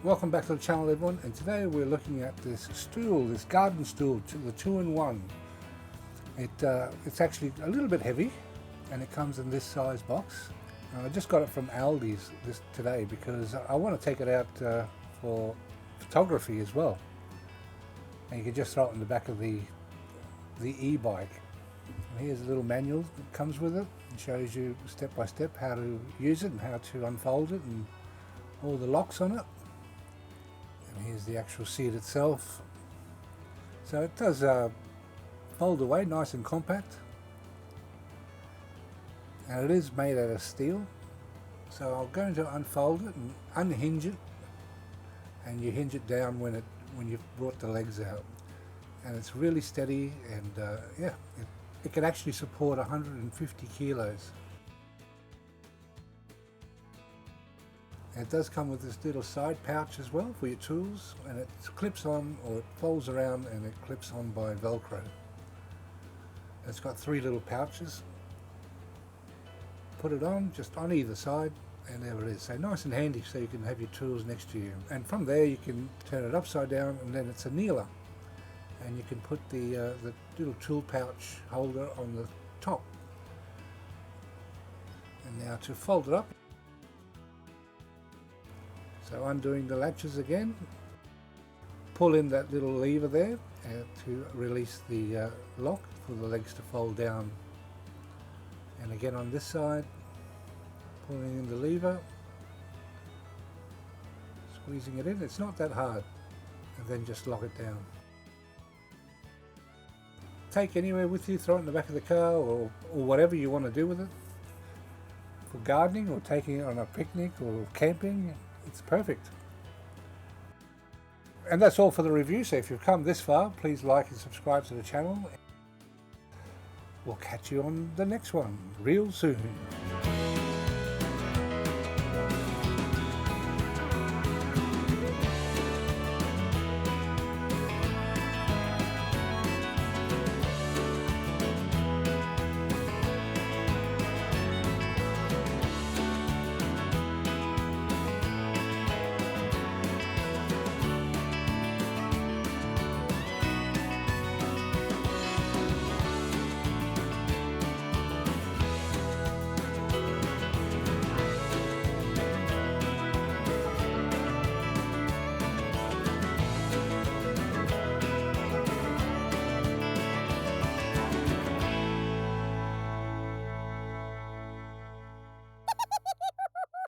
Welcome back to the channel, everyone, and today we're looking at this stool, this garden stool, the 2-in-1. It's actually a little bit heavy, and it comes in this size box. I just got it from Aldi's today because I want to take it out for photography as well. And you can just throw it in the back of the e-bike. And here's a little manual that comes with it. It shows you step by step how to use it and how to unfold it and all the locks on it. And here's the actual seat itself. So it does fold away nice and compact, and it is made out of steel. So I'm going to unfold it and unhinge it, and you hinge it down when you've brought the legs out, and it's really steady, and yeah, it can actually support 150 kilos. It does come with this little side pouch as well for your tools, and it clips on, or it folds around and it clips on by Velcro. It's got 3 little pouches. Put it on, just on either side, and there it is. So nice and handy, so you can have your tools next to you. And from there you can turn it upside down, and then it's a kneeler. And you can put the little tool pouch holder on the top. And now to fold it up. So undoing the latches again, pull in that little lever there to release the lock for the legs to fold down. And again on this side, pulling in the lever, squeezing it in. It's not that hard, and then just lock it down. Take anywhere with you, throw it in the back of the car, or whatever you want to do with it. For gardening, or taking it on a picnic, or camping. It's perfect. And that's all for the review. So if you've come this far, please like and subscribe to the channel. We'll catch you on the next one real soon.